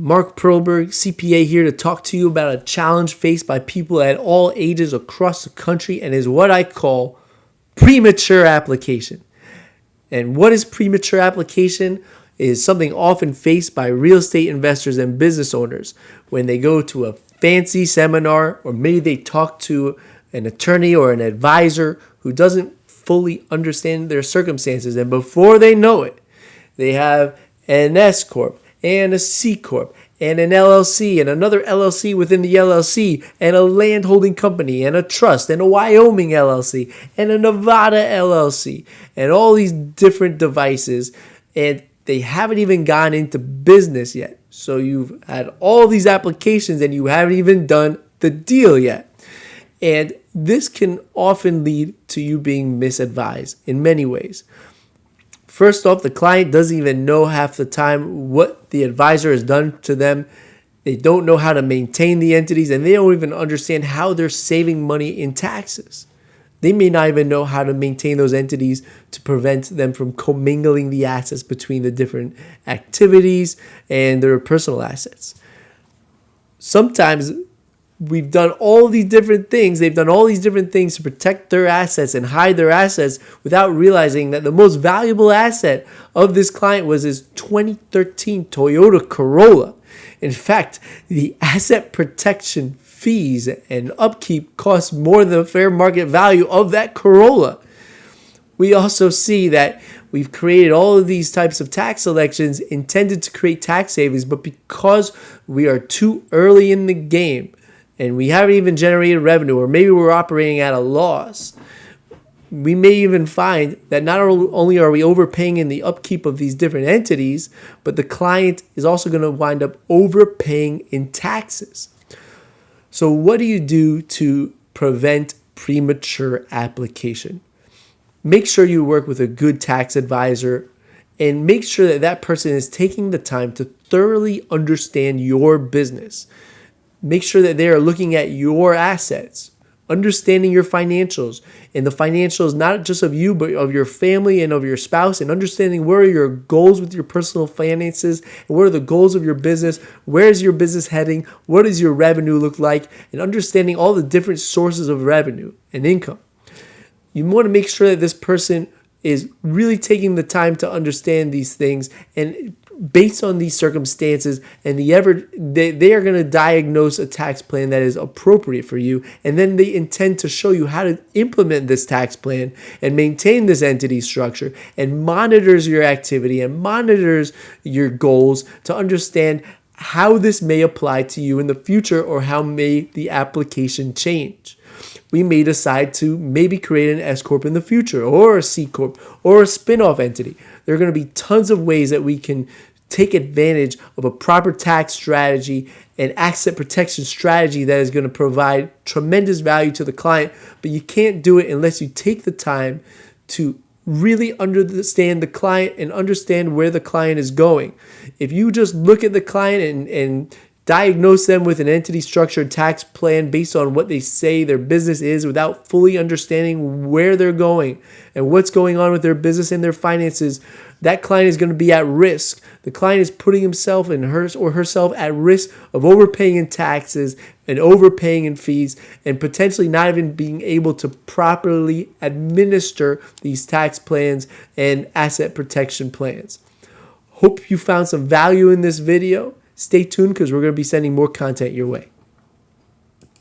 Mark Perlberg, CPA, here to talk to you about a challenge faced by people at all ages across the country, and is what I call premature application. And what is premature application? Is something often faced by real estate investors and business owners when they go to a fancy seminar, or maybe they talk to an attorney or an advisor who doesn't fully understand their circumstances, and before they know it, they have an S Corp and a C Corp and an LLC and another LLC within the LLC and a land holding company and a trust and a Wyoming LLC and a Nevada LLC and all these different devices, and they haven't even gone into business yet. So you've had all these applications and you haven't even done the deal yet. And this can often lead to you being misadvised in many ways. First off, the client doesn't even know half the time what the advisor has done to them. They don't know how to maintain the entities, and they don't even understand how they're saving money in taxes. They may not even know how to maintain those entities to prevent them from commingling the assets between the different activities and their personal assets. Sometimes we've done all these different things. They've done all these different things to protect their assets and hide their assets without realizing that the most valuable asset of this client was his 2013 Toyota Corolla. In fact, the asset protection fees and upkeep cost more than the fair market value of that Corolla. We also see that we've created all of these types of tax elections intended to create tax savings, but because we are too early in the game, and we haven't even generated revenue, or maybe we're operating at a loss, we may even find that not only are we overpaying in the upkeep of these different entities, but the client is also going to wind up overpaying in taxes. So what do you do to prevent premature application? Make sure you work with a good tax advisor, and make sure that that person is taking the time to thoroughly understand your business. Make sure that they are looking at your assets, understanding your financials, and the financials not just of you, but of your family and of your spouse, and understanding where are your goals with your personal finances, and what are the goals of your business, where is your business heading, what does your revenue look like, and understanding all the different sources of revenue and income. You want to make sure that this person is really taking the time to understand these things, and based on these circumstances, and they are going to diagnose a tax plan that is appropriate for you, and then they intend to show you how to implement this tax plan and maintain this entity structure, and monitors your activity and monitors your goals to understand how this may apply to you in the future, or how may the application change. We may decide to maybe create an S Corp in the future, or a C Corp, or a spin-off entity. There are going to be tons of ways that we can take advantage of a proper tax strategy and asset protection strategy that is going to provide tremendous value to the client, but you can't do it unless you take the time to really understand the client and understand where the client is going. If you just look at the client and diagnose them with an entity structured tax plan based on what they say their business is, without fully understanding where they're going and what's going on with their business and their finances, that client is going to be at risk. The client is putting himself and herself at risk of overpaying in taxes and overpaying in fees, and potentially not even being able to properly administer these tax plans and asset protection plans. Hope you found some value in this video. Stay tuned, because we're going to be sending more content your way.